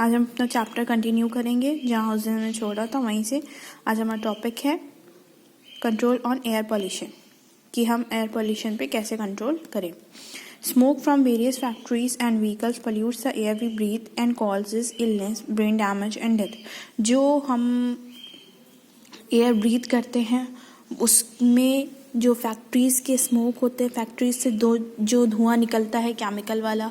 आज हम अपना चैप्टर कंटिन्यू करेंगे जहाँ उस दिन हमने छोड़ा था वहीं से। आज हमारा टॉपिक है कंट्रोल ऑन एयर पॉल्यूशन, कि हम एयर पॉल्यूशन पे कैसे कंट्रोल करें। Smoke from various factories and vehicles pollutes the air we breathe and causes illness, brain damage and death. जो हम एयर ब्रीथ करते हैं उसमें जो फैक्ट्रीज़ के स्मोक होते हैं, फैक्ट्रीज से जो धुआं निकलता है केमिकल वाला,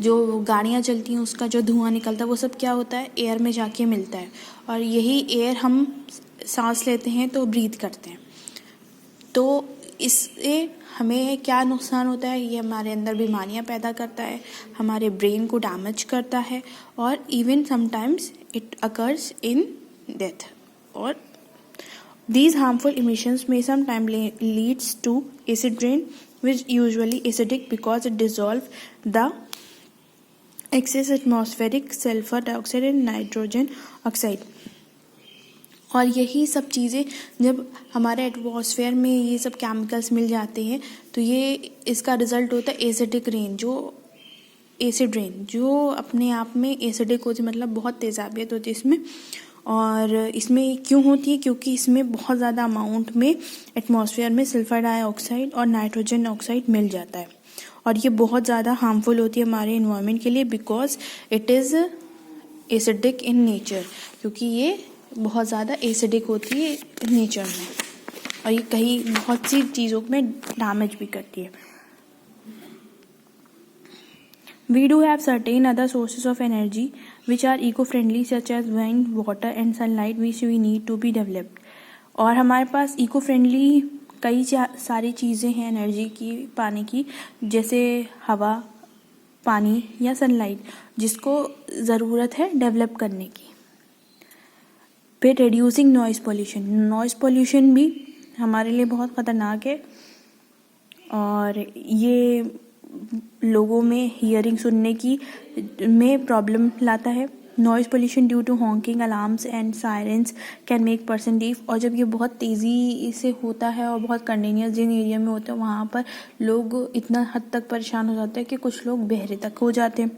जो गाड़ियाँ चलती हैं उसका जो धुआं निकलता है, वो सब क्या होता है, एयर में जाके मिलता है। और यही एयर हम सांस लेते हैं तो ब्रीथ करते हैं। तो इससे हमें क्या नुकसान होता है, ये हमारे अंदर बीमारियां पैदा करता है, हमारे ब्रेन को डैमेज करता है, और even sometimes it occurs in death. और these harmful emissions may sometimes leads to acid rain, which usually acidic because it dissolve the excess atmospheric sulfur dioxide and nitrogen oxide। और यही सब चीज़ें जब हमारे एटमॉस्फेयर में ये सब केमिकल्स मिल जाते हैं तो ये इसका रिजल्ट होता है एसिडिक रेन, जो एसिड रेन जो अपने आप में एसिडिक होती है, मतलब बहुत तेज़ाबियत होती है इसमें। और इसमें क्यों होती है, क्योंकि इसमें बहुत ज़्यादा अमाउंट में एटमॉस्फेयर में सल्फर डाइऑक्साइड और नाइट्रोजन ऑक्साइड मिल जाता है। और ये बहुत ज़्यादा हार्मफुल होती है हमारे इन्वायरमेंट के लिए, because it is acidic in nature, क्योंकि ये बहुत ज़्यादा एसिडिक होती है नेचर में, और ये कहीं बहुत सी चीज़ों में डैमेज भी करती है। We do have certain other sources of energy which are eco-friendly such as wind, water and sunlight which we need to be developed। और हमारे पास eco-friendly कई सारी चीज़ें हैं एनर्जी की, पानी की, जैसे हवा, पानी या सनलाइट, जिसको ज़रूरत है डेवलप करने की। फिर reducing noise pollution, noise pollution भी हमारे लिए बहुत ख़तरनाक है और ये लोगों में हियरिंग सुनने की में प्रॉब्लम लाता है। Noise pollution due to honking alarms and sirens can make person deaf. और जब ये बहुत तेज़ी से होता है और बहुत कंटिन्यूस जिन एरिया में होता है वहाँ पर लोग इतना हद तक परेशान हो जाते हैं कि कुछ लोग बहरे तक हो जाते हैं।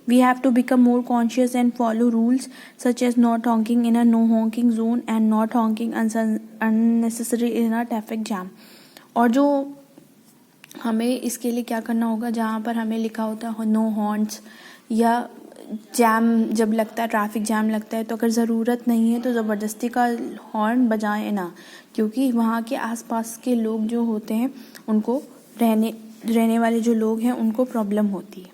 We have to become more conscious and follow rules such as not honking in a no honking zone and not honking unnecessary in a traffic jam. और जो हमें इसके लिए क्या करना होगा, जहाँ पर हमें लिखा होता है नो हॉर्न्स या जैम जब लगता है, ट्रैफिक जैम लगता है, तो अगर ज़रूरत नहीं है तो ज़बरदस्ती का हॉर्न बजाएं ना, क्योंकि वहाँ के आसपास के लोग जो होते हैं उनको रहने वाले जो लोग हैं उनको प्रॉब्लम होती है।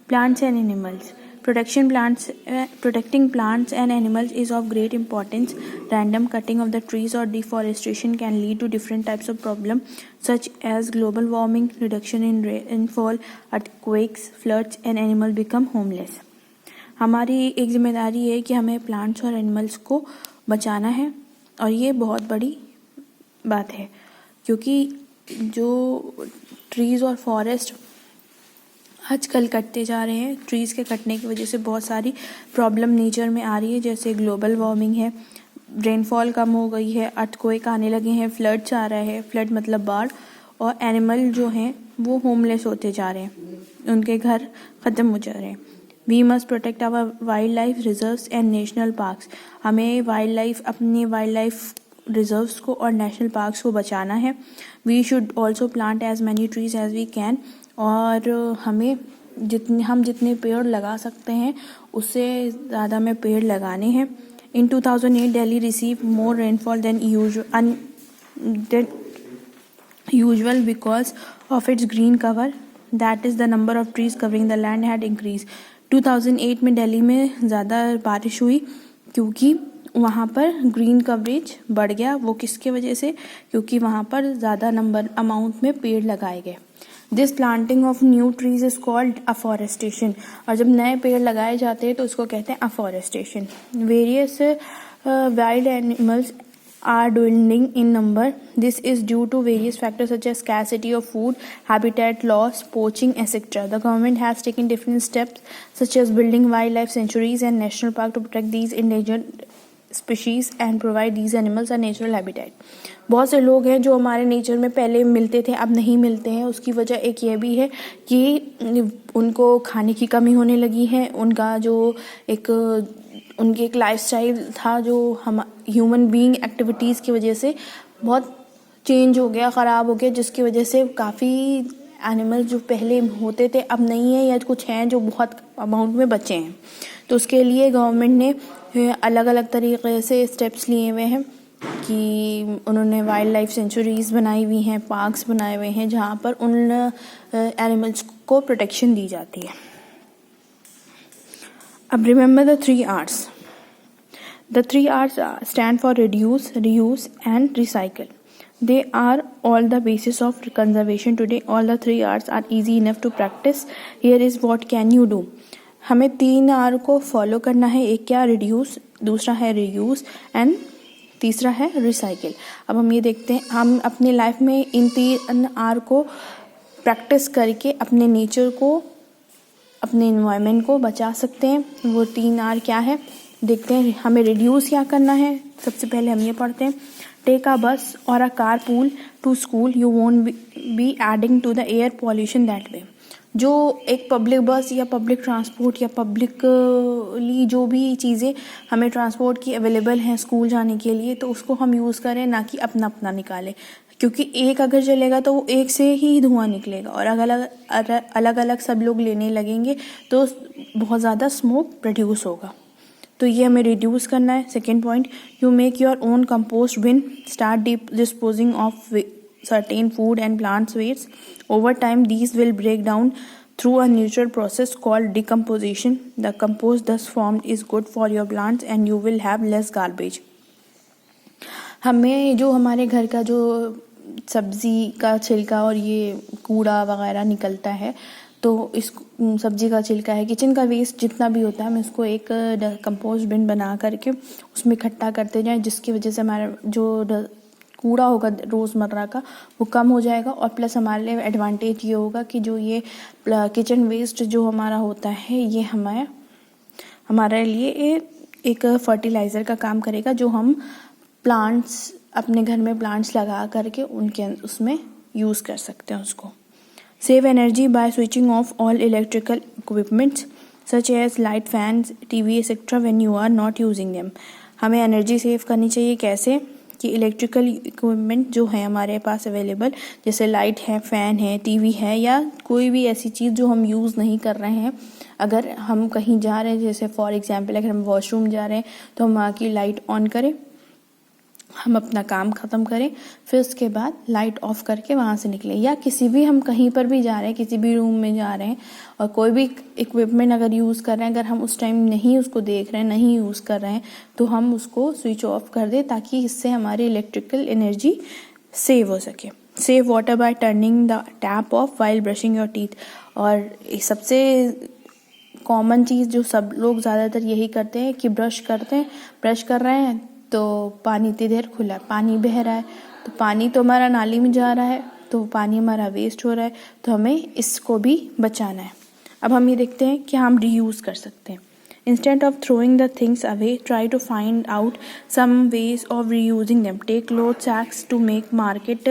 Plants and animals, protecting plants and animals is of great importance. Random cutting of the trees or deforestation can lead to different types of problems such as global warming, reduction in rainfall, earthquakes, floods and animals become homeless। हमारी एक जिम्मेदारी है कि हमें plants और animals को बचाना है, और ये बहुत बड़ी बात है क्योंकि जो ट्रीज़ और फॉरेस्ट आजकल कटते जा रहे हैं, ट्रीज़ के कटने की वजह से बहुत सारी प्रॉब्लम नेचर में आ रही है, जैसे ग्लोबल वार्मिंग है, रेनफॉल कम हो गई है, अर्थक्वेक आने लगे हैं, फ्लड्स आ रहा है, फ्लड मतलब बाढ़, और एनिमल जो हैं वो होमलेस होते जा रहे हैं, उनके घर ख़त्म हो जा रहे हैं। We must protect our wild life reserves and national parks. हमें अपने वाइल्ड लाइफ रिजर्व्स को और नेशनल पार्क्स को बचाना है। We should also plant as many trees as we can. और हमें जितने पेड़ लगा सकते हैं उससे ज़्यादा में पेड़ लगाने हैं। इन 2008 Delhi receive more rainfall than usual because of its green cover, that is the number of trees covering the land had increase. 2008 में दिल्ली में ज़्यादा बारिश हुई क्योंकि वहाँ पर ग्रीन कवरेज बढ़ गया। वो किसके वजह से, क्योंकि वहाँ पर ज़्यादा अमाउंट में पेड़ लगाए गए। This planting of new trees is called afforestation. और जब नए पेड़ लगाए जाते हैं तो उसको कहते हैं afforestation. Various wild animals are dwindling in number. This is due to various factors such as scarcity of food, habitat loss, poaching, etc. The government has taken different steps such as building wildlife sanctuaries and national parks to protect these endangered species and provide these animals a natural habitat. बहुत से लोग हैं जो हमारे nature में पहले मिलते थे, अब नहीं मिलते हैं. उसकी वजह एक ये भी है कि उनको खाने की कमी होने लगी है. उनकी एक लाइफस्टाइल था जो हम ह्यूमन बीइंग एक्टिविटीज़ की वजह से बहुत चेंज हो गया, ख़राब हो गया, जिसकी वजह से काफ़ी एनिमल जो पहले होते थे अब नहीं है, या कुछ हैं जो बहुत अमाउंट में बचे हैं. तो उसके लिए गवर्नमेंट ने अलग अलग तरीके से स्टेप्स लिए हुए हैं कि उन्होंने वाइल्ड लाइफ सेंचुरीज़ बनाई हुई हैं, पार्क्स बनाए हुए हैं जहाँ पर उन एनिमल्स को प्रोटेक्शन दी जाती है. अब remember the 3 R's. The 3 R's stand for reduce, reuse and recycle. They are all the basis of conservation today. All the 3 R's are easy enough to practice. Here is what can you do. हमें 3 R को follow करना है. एक क्या, reduce, दूसरा है reuse and तीसरा है रिसाइकिल. अब हम ये देखते हैं हम अपनी लाइफ में इन 3 R को प्रैक्टिस करके अपने नेचर को, अपने इन्वायरमेंट को बचा सकते हैं. वो 3 R क्या है देखते हैं. हमें रिड्यूस क्या करना है. सबसे पहले हम ये पढ़ते हैं, टेक अ बस और a car pool to school, you won't be adding to the air pollution that way. जो एक पब्लिक बस या पब्लिक ट्रांसपोर्ट या पब्लिकली जो भी चीज़ें हमें ट्रांसपोर्ट की अवेलेबल हैं स्कूल जाने के लिए, तो उसको हम यूज़ करें, ना कि अपना अपना निकालें. क्योंकि एक अगर चलेगा तो वो एक से ही धुआं निकलेगा, और अलग अलग सब लोग लेने लगेंगे तो बहुत ज़्यादा स्मोक प्रोड्यूस होगा. तो ये हमें रिड्यूस करना है. Second point, you make your own compost bin, start disposing of certain food and plants waste. Over time these will break down through a natural process called decomposition. The compost thus formed is good for your plants and you will have less garbage. हमें जो हमारे घर का जो सब्ज़ी का छिलका और ये कूड़ा वगैरह निकलता है, तो इस सब्ज़ी का छिलका है, किचन का वेस्ट जितना भी होता है, हमें उसको एक कंपोस्ट बिन बना करके उसमें इकट्ठा करते जाएं, जिसकी वजह से हमारा जो कूड़ा होगा रोज़मर्रा का वो कम हो जाएगा. और प्लस हमारे लिए एडवांटेज ये होगा कि जो ये किचन वेस्ट जो हमारा होता है, ये हमारे लिए एक फर्टिलाइज़र का काम करेगा, जो हम प्लांट्स, अपने घर में प्लांट्स लगा करके उसमें यूज़ कर सकते हैं उसको. Save energy by switching off all electrical equipments such as light, fans, TV etcetera when you are not using them. हमें एनर्जी सेव करनी चाहिए. कैसे कि इलेक्ट्रिकल इक्विपमेंट जो है हमारे पास अवेलेबल, जैसे लाइट है, फ़ैन है, टीवी है, या कोई भी ऐसी चीज़ जो हम यूज़ नहीं कर रहे हैं, अगर हम कहीं जा रहे हैं, जैसे फॉर एग्जांपल अगर हम वॉशरूम जा रहे हैं, तो हम वहाँ की लाइट ऑन करें, हम अपना काम ख़त्म करें, फिर उसके बाद लाइट ऑफ करके वहाँ से निकलें. या किसी भी हम कहीं पर भी जा रहे हैं, किसी भी रूम में जा रहे हैं और कोई भी इक्विपमेंट अगर यूज़ कर रहे हैं, अगर हम उस टाइम नहीं उसको देख रहे हैं, नहीं यूज़ कर रहे हैं, तो हम उसको स्विच ऑफ कर दें, ताकि इससे हमारी इलेक्ट्रिकल एनर्जी सेव हो सके. Save water bye turning the tap of while brushing your teeth. और सबसे कॉमन चीज़ जो सब लोग ज़्यादातर यही करते हैं कि ब्रश कर रहे हैं तो पानी इतनी देर खुला है, पानी बह रहा है, तो पानी तो हमारा नाली में जा रहा है, तो पानी हमारा वेस्ट हो रहा है, तो हमें इसको भी बचाना है. अब हम ये देखते हैं कि हम रीयूज़ कर सकते हैं. Instead of throwing the things away, try to find out some ways of reusing them. Take cloth sacks to make market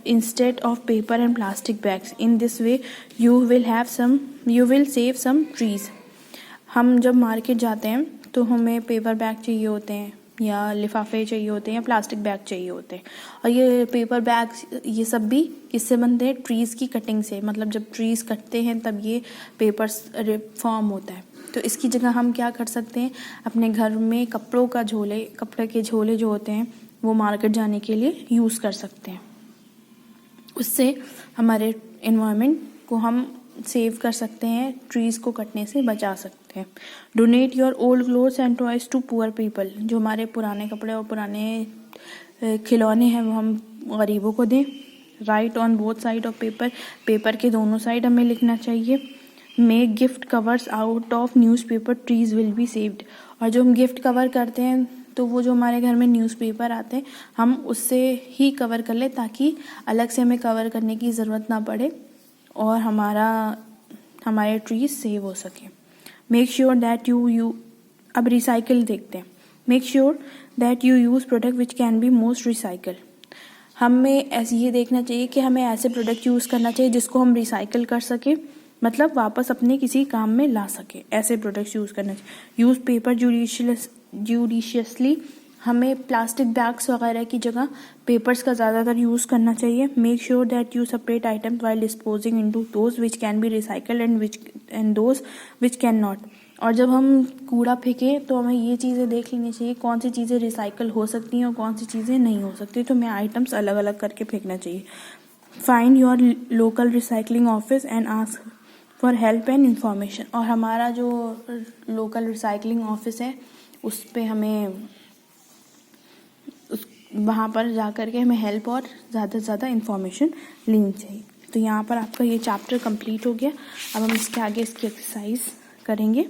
instead of paper and plastic bags. In this way you will save some trees. हम जब market जाते हैं तो हमें paper bag चाहिए होते हैं, या लिफाफे चाहिए होते हैं, या प्लास्टिक बैग चाहिए होते हैं. और ये पेपर बैग ये सब भी किससे बनते हैं, ट्रीज़ की कटिंग से. मतलब जब ट्रीज़ कटते हैं तब ये पेपर्स फॉर्म होता है. तो इसकी जगह हम क्या कर सकते हैं, अपने घर में कपड़े के झोले जो होते हैं वो मार्केट जाने के लिए यूज़ कर सकते हैं. उससे हमारे एनवायरनमेंट को हम सेव कर सकते हैं, ट्रीज़ को कटने से बचा सकते हैं. Donate your old clothes and toys to poor people. जो हमारे पुराने कपड़े और पुराने खिलौने हैं वो हम गरीबों को दें. Right on both side of paper के दोनों साइड हमें लिखना चाहिए. Make gift covers out of newspaper, trees will be saved. और जो हम गिफ्ट कवर करते हैं, तो वो जो हमारे घर में न्यूज़पेपर आते हैं, हम उससे ही कवर कर लें, ताकि अलग से हमें कवर करने की ज़रूरत ना पड़े और हमारे ट्रीज सेव हो सके. मेक श्योर दैट यू अब रिसाइकिल देखते हैं. Make sure that you use product which can be most recycle. हमें ऐसे ये देखना चाहिए कि हमें ऐसे प्रोडक्ट यूज़ करना चाहिए जिसको हम रिसाइकल कर सकें, मतलब वापस अपने किसी काम में ला सके, ऐसे प्रोडक्ट्स यूज़ करना चाहिए। यूज़ पेपर जुडिशियसली, हमें प्लास्टिक बैग्स वगैरह की जगह पेपर्स का ज़्यादातर यूज़ करना चाहिए। Make sure that you separate items while disposing into those which can be recycled and those which can not. और जब हम कूड़ा फेंकें तो हमें ये चीज़ें देख लेनी चाहिए कौन सी चीज़ें रिसाइकल हो सकती हैं और कौन सी चीज़ें नहीं हो सकती, तो हमें आइटम्स अलग अलग करके फेंकना चाहिए। Find your local recycling office and ask for help and information. और हमारा जो लोकल रिसाइकलिंग ऑफिस है उस पे हमें वहाँ पर जा कर के हमें हेल्प और ज़्यादा से ज़्यादा इंफॉर्मेशन लेनी चाहिए। तो यहाँ पर आपका ये चैप्टर कंप्लीट हो गया। अब हम इसके आगे इसकी एक्सरसाइज करेंगे।